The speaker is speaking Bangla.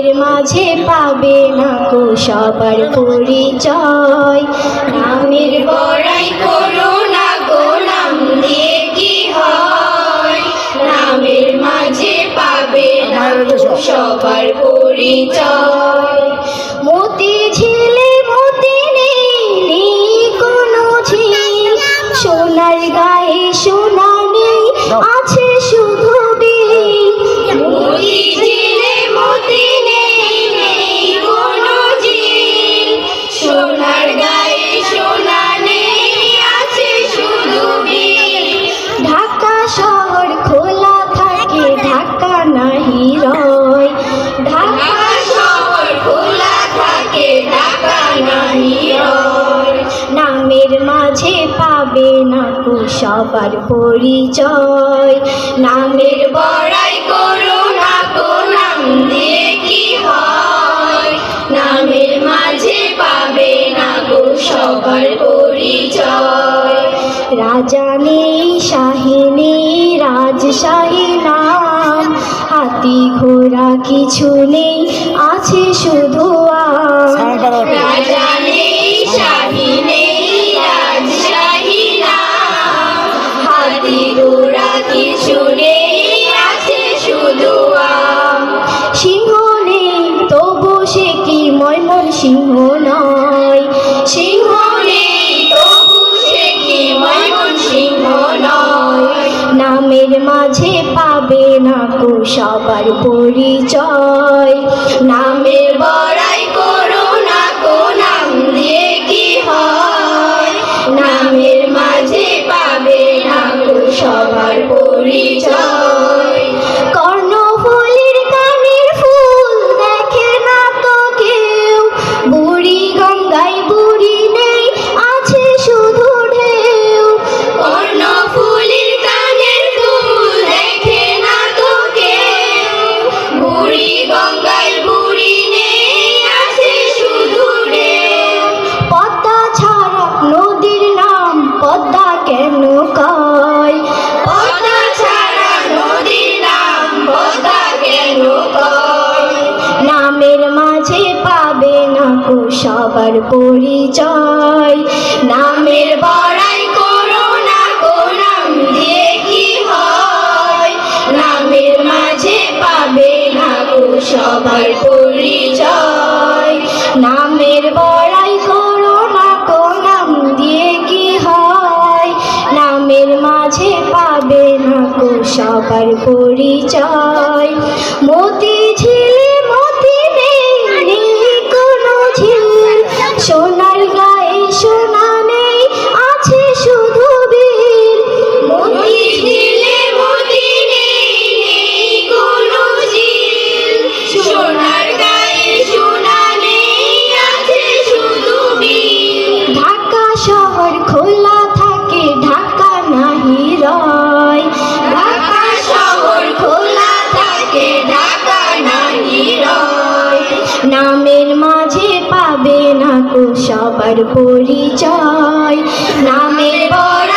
নামের মাঝে পাবে না কো সবার পরিচয়। নামের বড়াই করো না গো, নাম দিয়ে কি হয়? নামের মাঝে পাবে না কো সবার পরিচয়। মতি ঝিলে মতি নেই কোনো ঝিল, সোনার গায়ে সোনা নেই আছে শুধু বিল। মতি ঝিলে মতি নেই কোনো ঝিল, সোনার গায়ে সোনা নেই আছে শুধু বিল। ঢাকা শহর খোলা থাকে ঢাকা নাহি রয়, ঢাকা শহর খোলা থাকে ঢাকা নাহি রয়। নামের মাঝে পাবে না কো সবার পরিচয়। নামের বড়াই করো না গো, নাম দিয়ে কি হয়? নামের মাঝে পাবে না গো সবার পরিচয়। রাজা নেই শাহী নেই রাজশাহী নাম, হাতি ঘোড়া কিছু নেই আছে শুধু আম। রাজা নেই শাহী নেই রাজশাহী নাম, হাতি ঘোড়া কিছু নেই আছে শুধু আম। সিংহ নেই তবু সে কি ময়মনসিংহ নয়, সিংহ নেই তবু সে কি ময়মনসিংহ নয়। নামের মাঝে পাবে না কো সবার পরিচয়। নামের বড়াই করো না গো, নাম দিয়ে কি হয়? নামের মাঝে পাবে না কো সবার পরিচয়। কর্ণফুলীর কানের ফুল দেখে না তো কেউ, বুড়ি গঙ্গায় বুড়ি নেই আছে শুধু ঢেউ। কর্ণফুলীর কানের ফুল দেখে না তো কেউ, বুড়ি গঙ্গায় বুড়ি নেই আছে শুধু ঢেউ। পদ্মা ছাড়া নদীর নাম পদ্মা কেন কয়? পদ্মা ছাড়া নদীর নাম পদ্মা কেন কয়? নামের মাঝে পাবে না কো সবার পরিচয়। নামের বড়াই করো না গো, নাম দিয়ে কি হয়? নামের মাঝে পাবে না গো সবার পরিচয়। নামের বড়াই করো না গো, নাম দিয়ে কি হয়? নামের মাঝে পাবে না গো সবার পরিচয়। মতি ঝিলে মতি নেই কোনো ঝিল, সোনার গায়ে সোনা নেই আছে শুধু বিল। মতি ঝিলে মতি নেই কোনো ঝিল, সোনার গায়ে সোনা নেই আছে শুধু বিল। ঢাকা শহর খোলা থাকে ঢাকা নাহি রয়, ঢাকা শহর খোলা থাকে ঢাকা নাহি রয়। নামের মাঝে পাবে না কো সবার পরিচয়। নামের বড়